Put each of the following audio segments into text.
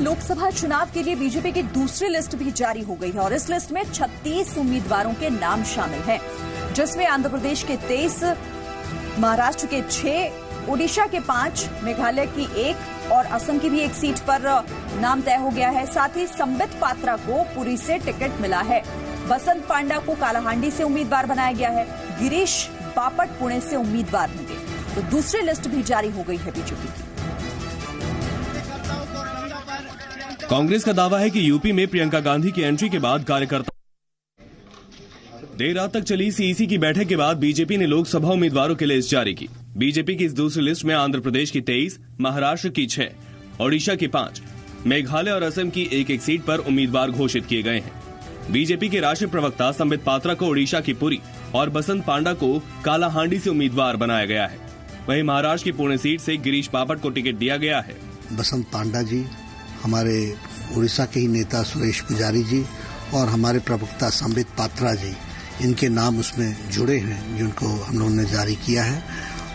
लोकसभा चुनाव के लिए बीजेपी की दूसरी लिस्ट भी जारी हो गई है और इस लिस्ट में 36 उम्मीदवारों के नाम शामिल हैं, जिसमें आंध्र प्रदेश के 23, महाराष्ट्र के 6, ओडिशा के 5, मेघालय की 1 और असम की भी 1 सीट पर नाम तय हो गया है। साथ ही संबित पात्रा को पुरी से टिकट मिला है। बसंत पांडा को कालाहांडी से उम्मीदवार बनाया गया है। गिरीश बापट पुणे से उम्मीदवार होंगे। तो दूसरी लिस्ट भी जारी हो गई है बीजेपी की। कांग्रेस का दावा है कि यूपी में प्रियंका गांधी की एंट्री के बाद कार्यकर्ता देर रात तक चली सीईसी की बैठक के बाद बीजेपी ने लोकसभा उम्मीदवारों की लिस्ट जारी की। बीजेपी की इस दूसरी लिस्ट में आंध्र प्रदेश की 23, महाराष्ट्र की 6, ओडिशा की 5, मेघालय और असम की 1-1 सीट पर उम्मीदवार घोषित किए गए हैं। बीजेपी के राष्ट्रीय प्रवक्ता संबित पात्रा को ओडिशा की पुरी और बसंत पांडा को कालाहांडी से उम्मीदवार बनाया गया है। वहीं महाराष्ट्र की पुणे सीट से गिरीश बापट को टिकट दिया गया है। बसंत पांडा जी, हमारे उड़ीसा के ही नेता सुरेश पुजारी जी और हमारे प्रवक्ता संबित पात्रा जी, इनके नाम उसमें जुड़े हैं जिनको हम लोगों ने जारी किया है।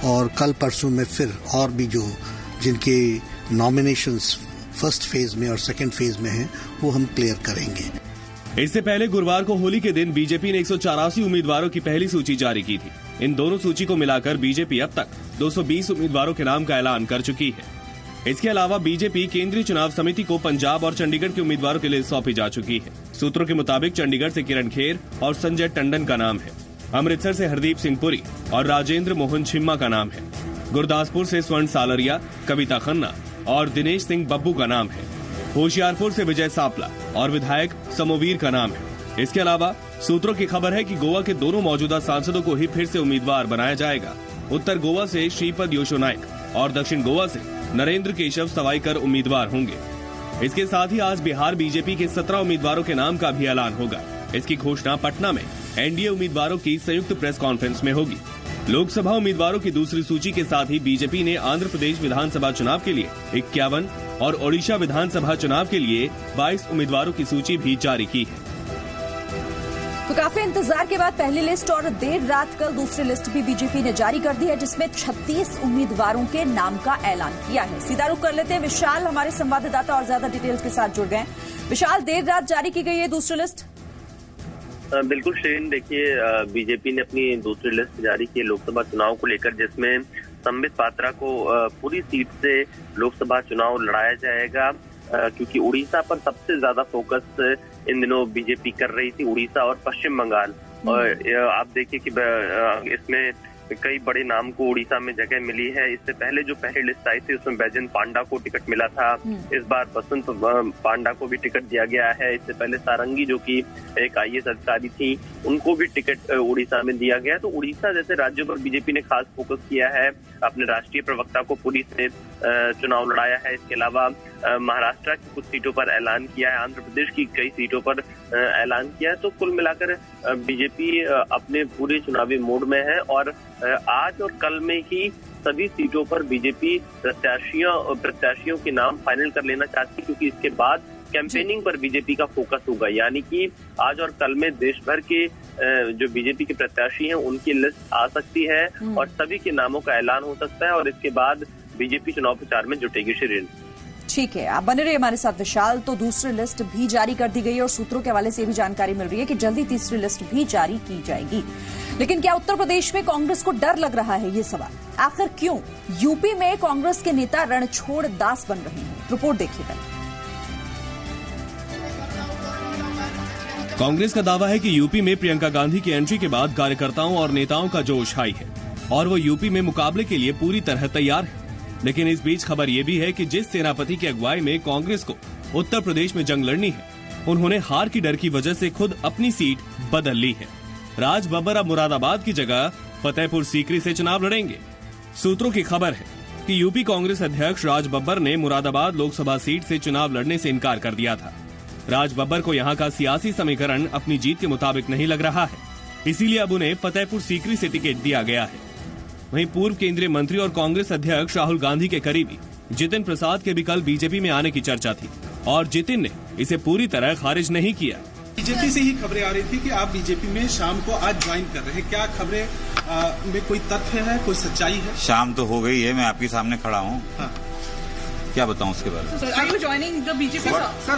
और कल परसों में फिर और भी जो जिनके नॉमिनेशंस फर्स्ट फेज में और सेकंड फेज में हैं वो हम क्लियर करेंगे। इससे पहले गुरुवार को होली के दिन बीजेपी ने 184 उम्मीदवारों की पहली सूची जारी की थी। इन दोनों सूची को मिलाकर बीजेपी अब तक 220 उम्मीदवारों के नाम का ऐलान कर चुकी है। इसके अलावा बीजेपी केंद्रीय चुनाव समिति को पंजाब और चंडीगढ़ के उम्मीदवारों के लिए सौंपी जा चुकी है। सूत्रों के मुताबिक चंडीगढ़ से किरण खेर और संजय टंडन का नाम है। अमृतसर से हरदीप सिंह पुरी और राजेंद्र मोहन छिम्मा का नाम है। गुरदासपुर से स्वर्ण सालरिया, कविता खन्ना और दिनेश सिंह बब्बू का नाम है। होशियारपुर से विजय सापला और विधायक समोवीर का नाम है। इसके अलावा सूत्रों की खबर है कि गोवा के दोनों मौजूदा सांसदों को ही फिर से उम्मीदवार बनाया जाएगा। उत्तर गोवा से श्रीपद योशो नायक और दक्षिण गोवा से नरेंद्र केशव सवाईकर उम्मीदवार होंगे। इसके साथ ही आज बिहार बीजेपी के 17 उम्मीदवारों के नाम का भी ऐलान होगा। इसकी घोषणा पटना में एनडीए उम्मीदवारों की संयुक्त प्रेस कॉन्फ्रेंस में होगी। लोकसभा उम्मीदवारों की दूसरी सूची के साथ ही बीजेपी ने आंध्र प्रदेश विधानसभा चुनाव के लिए 51 और ओडिशा विधानसभा चुनाव के लिए 22 उम्मीदवारों की सूची भी जारी की है। तो काफी इंतजार के बाद पहली लिस्ट और देर रात कल दूसरी लिस्ट भी बीजेपी ने जारी कर दी है, जिसमें 36 उम्मीदवारों के नाम का ऐलान किया है। सीधा रुख कर लेते हैं, विशाल हमारे संवाददाता और ज्यादा डिटेल्स के साथ जुड़ गए। विशाल, देर रात जारी की गई है दूसरी लिस्ट। बिल्कुल श्रीन, देखिए बीजेपी ने अपनी दूसरी लिस्ट जारी की लोकसभा चुनाव को लेकर, जिसमें संबित पात्रा को पूरी सीट से लोकसभा चुनाव लड़ाया जाएगा, क्योंकि उड़ीसा पर सबसे ज्यादा फोकस इन दिनों बीजेपी कर रही थी, उड़ीसा और पश्चिम बंगाल। और आप देखिए कि इसमें कई बड़े नाम को उड़ीसा में जगह मिली है। इससे पहले जो पहली लिस्ट आई थी उसमें बैजंत पांडा को टिकट मिला था। इस बार बसंत पांडा को भी टिकट दिया गया है। इससे पहले सारंगी, जो कि एक IAS अधिकारी थी, उनको भी टिकट उड़ीसा में दिया गया। तो उड़ीसा जैसे राज्यों पर बीजेपी ने खास फोकस किया है। अपने राष्ट्रीय प्रवक्ता को पुरी से चुनाव लड़ाया है। इसके अलावा महाराष्ट्र की कुछ सीटों पर ऐलान किया है, आंध्र प्रदेश की कई सीटों पर ऐलान किया है। तो कुल मिलाकर बीजेपी अपने पूरे चुनावी मोड में है और आज और कल में ही सभी सीटों पर बीजेपी प्रत्याशियों के नाम फाइनल कर लेना चाहती है, क्योंकि इसके बाद कैंपेनिंग पर बीजेपी का फोकस होगा। यानी कि आज और कल में देश भर के जो बीजेपी के प्रत्याशी हैं उनकी लिस्ट आ सकती है और सभी के नामों का ऐलान हो सकता है और इसके बाद बीजेपी चुनाव प्रचार में जुटेगी। श्रीन, ठीक है, आप बने रहिए हमारे साथ विशाल। तो दूसरी लिस्ट भी जारी कर दी गई है और सूत्रों के हवाले से भी जानकारी मिल रही है कि जल्दी तीसरी लिस्ट भी जारी की जाएगी। लेकिन क्या उत्तर प्रदेश में कांग्रेस को डर लग रहा है, ये सवाल आखिर क्यों? यूपी में कांग्रेस के नेता रणछोड़ दास बन रहे हैं। रिपोर्ट देखिएगा। कांग्रेस का दावा है कि यूपी में प्रियंका गांधी की एंट्री के बाद कार्यकर्ताओं और नेताओं का जोश हाई है और वो यूपी में मुकाबले के लिए पूरी तरह तैयार है। लेकिन इस बीच खबर ये भी है कि जिस सेनापति की अगुवाई में कांग्रेस को उत्तर प्रदेश में जंग लड़नी है, उन्होंने हार की डर की वजह से खुद अपनी सीट बदल ली है। राज बब्बर अब मुरादाबाद की जगह फतेहपुर सीकरी से चुनाव लड़ेंगे। सूत्रों की खबर है कि यूपी कांग्रेस अध्यक्ष राज बब्बर ने मुरादाबाद लोकसभा सीट से चुनाव लड़ने से इनकार कर दिया था। राज बब्बर को यहाँ का सियासी समीकरण अपनी जीत के मुताबिक नहीं लग रहा है, इसीलिए अब उन्हें फतेहपुर सीकरी से टिकट दिया गया है। वहीं पूर्व केंद्रीय मंत्री और कांग्रेस अध्यक्ष राहुल गांधी के करीबी जितिन प्रसाद के भी कल बीजेपी में आने की चर्चा थी और जितिन ने इसे पूरी तरह खारिज नहीं किया। बीजेपी से ही खबरें आ रही थी कि आप बीजेपी में शाम को आज ज्वाइन कर रहे हैं। क्या खबरें में कोई तथ्य है, कोई सच्चाई है? शाम तो हो गई है, मैं आपके सामने खड़ा हूँ। हाँ। क्या बताऊं उसके बारे में? Are you joining the BJP? Sir,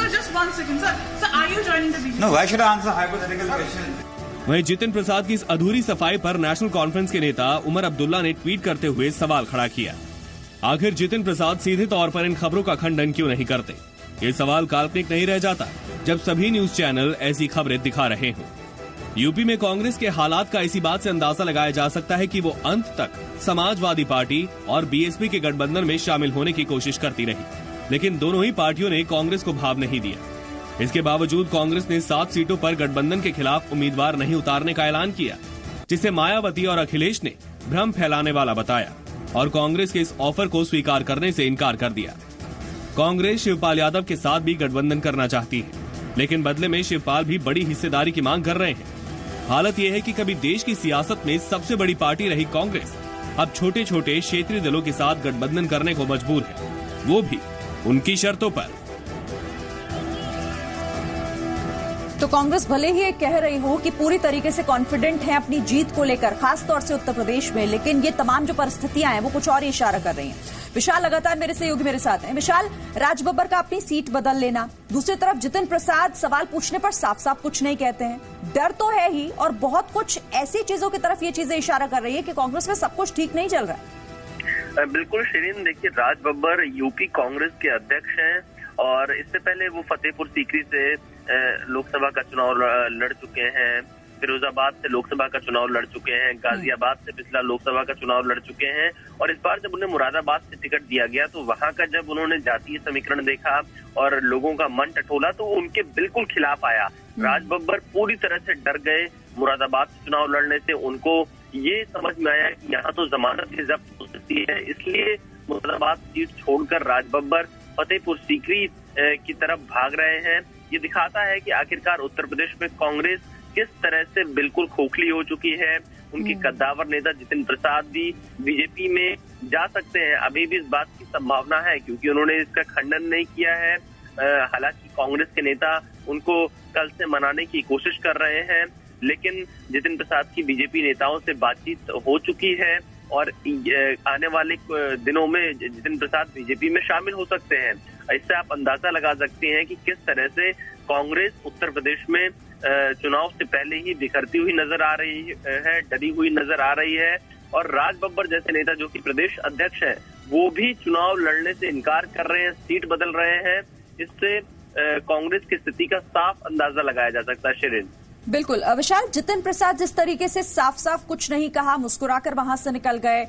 just 1 second, sir. Sir, are you joining the BJP? No, why should I answer hypothetical question? वहीं जितिन प्रसाद की इस अधूरी सफाई पर नेशनल कॉन्फ्रेंस के नेता उमर अब्दुल्ला ने ट्वीट करते हुए सवाल खड़ा किया। आखिर जितिन प्रसाद सीधे तौर पर इन खबरों का खंडन क्यों नहीं करते? ये सवाल काल्पनिक नहीं रह जाता जब सभी न्यूज चैनल ऐसी खबरें दिखा रहे हों। यूपी में कांग्रेस के हालात का इसी बात से अंदाजा लगाया जा सकता है कि वो अंत तक समाजवादी पार्टी और बीएसपी के गठबंधन में शामिल होने की कोशिश करती रही, लेकिन दोनों ही पार्टियों ने कांग्रेस को भाव नहीं दिया। इसके बावजूद कांग्रेस ने 7 सीटों पर गठबंधन के खिलाफ उम्मीदवार नहीं उतारने का ऐलान किया, जिसे मायावती और अखिलेश ने भ्रम फैलाने वाला बताया और कांग्रेस के इस ऑफर को स्वीकार करने से इनकार कर दिया। कांग्रेस शिवपाल यादव के साथ भी गठबंधन करना चाहती है, लेकिन बदले में शिवपाल भी बड़ी हिस्सेदारी की मांग कर रहे हैं। हालत यह है कि कभी देश की सियासत में सबसे बड़ी पार्टी रही कांग्रेस अब छोटे छोटे क्षेत्रीय दलों के साथ गठबंधन करने को मजबूर है, वो भी उनकी शर्तों पर। तो कांग्रेस भले ही कह रही हो कि पूरी तरीके से कॉन्फिडेंट है अपनी जीत को लेकर, खासतौर से उत्तर प्रदेश में, लेकिन ये तमाम जो परिस्थितियां हैं वो कुछ और ही इशारा कर रही हैं। विशाल लगातार मेरे सहयोगी मेरे साथ हैं। विशाल, राज बब्बर का अपनी सीट बदल लेना, दूसरी तरफ जितिन प्रसाद सवाल पूछने पर साफ साफ कुछ नहीं कहते हैं, डर तो है ही और बहुत कुछ ऐसी चीजों की तरफ ये चीजें इशारा कर रही है कि कांग्रेस में सब कुछ ठीक नहीं चल रहा है। बिल्कुल शिरीन, देखिए राज बब्बर यूपी कांग्रेस के अध्यक्ष हैं और इससे पहले वो फतेहपुर सीकरी से लोकसभा का चुनाव लड़ चुके हैं, फिरोजाबाद से लोकसभा का चुनाव लड़ चुके हैं, गाजियाबाद से पिछला लोकसभा का चुनाव लड़ चुके हैं और इस बार जब उन्हें मुरादाबाद से टिकट दिया गया तो वहां का जब उन्होंने जातीय समीकरण देखा और लोगों का मन टटोला तो उनके बिल्कुल खिलाफ आया। राज बब्बर पूरी तरह से डर गए मुरादाबाद से चुनाव लड़ने से। उनको ये समझ में आया कि यहाँ तो जमानत ही जब्त हो सकती है, इसलिए मुरादाबाद सीट छोड़कर राज बब्बर फतेहपुर सीकरी की तरफ भाग रहे हैं। ये दिखाता है कि आखिरकार उत्तर प्रदेश में कांग्रेस किस तरह से बिल्कुल खोखली हो चुकी है। उनके कद्दावर नेता जितिन प्रसाद भी बीजेपी में जा सकते हैं, अभी भी इस बात की संभावना है क्योंकि उन्होंने इसका खंडन नहीं किया है। हालांकि कांग्रेस के नेता उनको कल से मनाने की कोशिश कर रहे हैं, लेकिन जितिन प्रसाद की बीजेपी नेताओं से बातचीत हो चुकी है और आने वाले दिनों में जितिन प्रसाद बीजेपी में शामिल हो सकते हैं। इससे आप अंदाजा लगा सकते हैं कि किस तरह से कांग्रेस उत्तर प्रदेश में चुनाव से पहले ही बिखरती हुई नजर आ रही है, डरी हुई नजर आ रही है और राज बब्बर जैसे नेता जो कि प्रदेश अध्यक्ष है वो भी चुनाव लड़ने से इनकार कर रहे हैं, सीट बदल रहे हैं। इससे कांग्रेस की स्थिति का साफ अंदाजा लगाया जा सकता है। शिरीन, बिल्कुल विशाल, जितिन प्रसाद जिस तरीके से साफ साफ कुछ नहीं कहा, मुस्कुराकर वहां से निकल गए,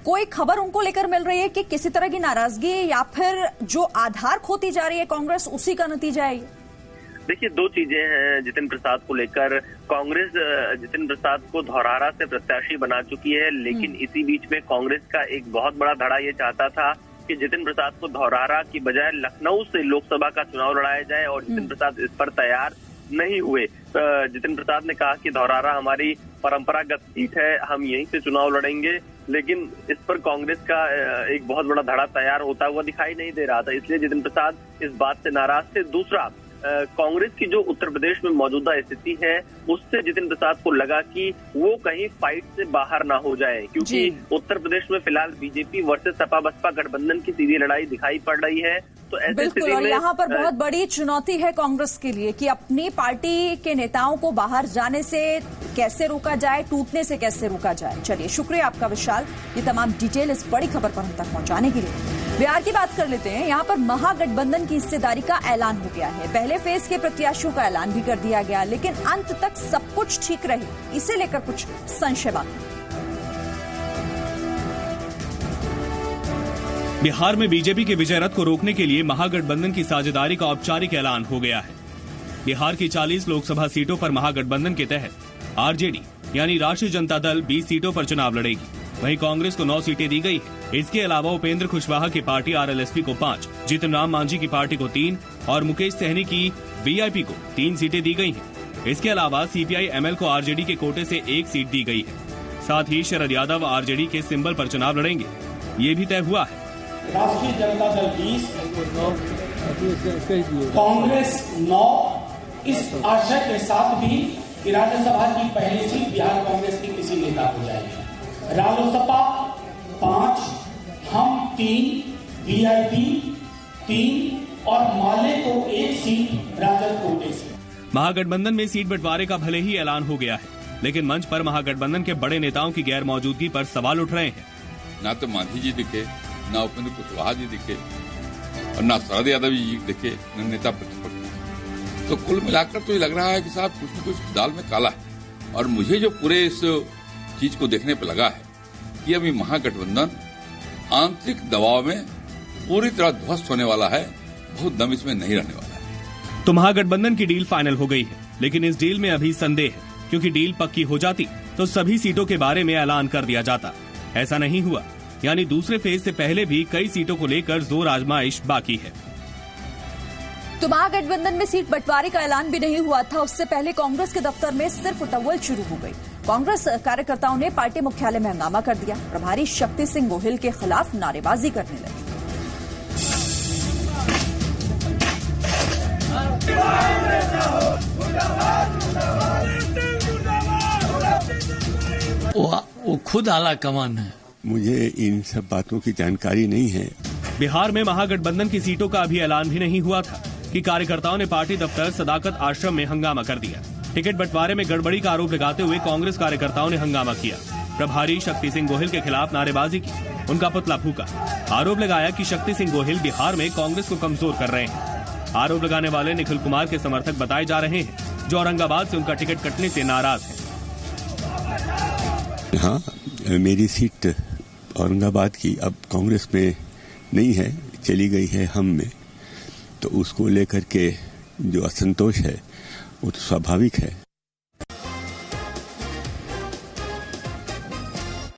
कोई खबर उनको लेकर मिल रही है कि किसी तरह की नाराजगी या फिर जो आधार खोती जा रही है कांग्रेस उसी का नतीजा है? देखिए, दो चीजें हैं जितिन प्रसाद को लेकर। कांग्रेस जितिन प्रसाद को धौरहरा से प्रत्याशी बना चुकी है, लेकिन इसी बीच में कांग्रेस का एक बहुत बड़ा धड़ा ये चाहता था कि जितिन प्रसाद को धौरहरा की बजाय लखनऊ से लोकसभा का चुनाव लड़ाया जाए और जितिन प्रसाद इस पर तैयार नहीं हुए। जितिन प्रसाद ने कहा कि धौरहरा हमारी परंपरागत सीट है, हम यहीं से चुनाव लड़ेंगे, लेकिन इस पर कांग्रेस का एक बहुत बड़ा धड़ा तैयार होता हुआ दिखाई नहीं दे रहा था, इसलिए जितिन प्रसाद इस बात से नाराज थे। दूसरा, कांग्रेस की जो उत्तर प्रदेश में मौजूदा स्थिति है उससे जितिन प्रसाद को लगा कि वो कहीं फाइट से बाहर ना हो जाए, क्योंकि उत्तर प्रदेश में फिलहाल बीजेपी वर्सेस सपा बसपा गठबंधन की सीधी लड़ाई दिखाई पड़ रही है। तो ऐसे बिल्कुल, और यहाँ पर बहुत बड़ी चुनौती है कांग्रेस के लिए कि अपनी पार्टी के नेताओं को बाहर जाने से कैसे रोका जाए, टूटने से कैसे रोका जाए। चलिए, शुक्रिया आपका विशाल, ये तमाम डिटेल इस बड़ी खबर पर हम तक पहुंचाने के लिए। बिहार की बात कर लेते हैं। यहाँ पर महागठबंधन की हिस्सेदारी का ऐलान हो गया है। पहले फेज के प्रत्याशियों का ऐलान भी कर दिया गया, लेकिन अंत तक सब कुछ ठीक रहे, इसे लेकर कुछ संशय बाकी। बिहार में बीजेपी के विजय रथ को रोकने के लिए महागठबंधन की साझेदारी का औपचारिक ऐलान हो गया है। बिहार की 40 लोकसभा सीटों पर महागठबंधन के तहत आरजेडी यानी राष्ट्रीय जनता दल 20 सीटों पर चुनाव लड़ेगी। वहीं कांग्रेस को 9 सीटें दी गई है। इसके अलावा उपेंद्र कुशवाहा की पार्टी आरएलएसपी को 5, जीतन राम मांझी की पार्टी को 3 और मुकेश सहनी की वीआईपी को 3 सीटें दी गई हैं। इसके अलावा सीपीआई एमएल को आरजेडी के कोटे से 1 सीट दी गई है। साथ ही शरद यादव आरजेडी के सिंबल पर चुनाव लड़ेंगे, ये भी तय हुआ है। राष्ट्रीय जनता दल 20, कांग्रेस 9, इस आशय के साथ भी कि राज्यसभा की पहली सीट बिहार कांग्रेस की किसी नेता को जाएगी। रालोसपा 5, हम 3, VIP 3 और माले को 1 सीट राजद कोटे से। महागठबंधन में सीट बंटवारे का भले ही ऐलान हो गया है, लेकिन मंच पर महागठबंधन के बड़े नेताओं की गैर मौजूदगी पर सवाल उठ रहे हैं। ना तो मांझी जी दिखे, ना उपेंद्र कुशवाहा जी दिखे और ना शरद यादव जी दिखे, न नेता प्रतिपक्ष। तो कुल मिलाकर तो ये लग रहा है कि साहब कुछ न कुछ दाल में काला है। और मुझे जो पूरे इस चीज को देखने पर लगा है कि अभी महागठबंधन आंतरिक दबाव में पूरी तरह ध्वस्त होने वाला है, बहुत दम इसमें नहीं रहने वाला है। तो महागठबंधन की डील फाइनल हो गई है, लेकिन इस डील में अभी संदेह है, क्योंकि डील पक्की हो जाती तो सभी सीटों के बारे में ऐलान कर दिया जाता। ऐसा नहीं हुआ, यानी दूसरे फेज से पहले भी कई सीटों को लेकर जोर आजमाइश बाकी है। तो महागठबंधन में सीट बंटवारे का ऐलान भी नहीं हुआ था, उससे पहले कांग्रेस के दफ्तर में सिर्फ टव्वल शुरू हो गई। कांग्रेस कार्यकर्ताओं ने पार्टी मुख्यालय में हंगामा कर दिया। प्रभारी शक्ति सिंह गोहिल के खिलाफ नारेबाजी करने लगे। वो खुद आला कमान है। मुझे इन सब बातों की जानकारी नहीं है। बिहार में महागठबंधन की सीटों का अभी ऐलान भी नहीं हुआ था कि कार्यकर्ताओं ने पार्टी दफ्तर सदाकत आश्रम में हंगामा कर दिया। टिकट बंटवारे में गड़बड़ी का आरोप लगाते हुए कांग्रेस कार्यकर्ताओं ने हंगामा किया। प्रभारी शक्ति सिंह गोहिल के खिलाफ नारेबाजी की, उनका पुतला फूका। आरोप लगाया कि शक्ति सिंह गोहिल बिहार में कांग्रेस को कमजोर कर रहे हैं। आरोप लगाने वाले निखिल कुमार के समर्थक बताए जा रहे हैं, जो औरंगाबाद से उनका टिकट कटने से नाराज हैं। हाँ, मेरी सीट औरंगाबाद की अब कांग्रेस में नहीं है, चली गई है हम में, तो उसको लेकर के जो असंतोष है वो तो स्वाभाविक है।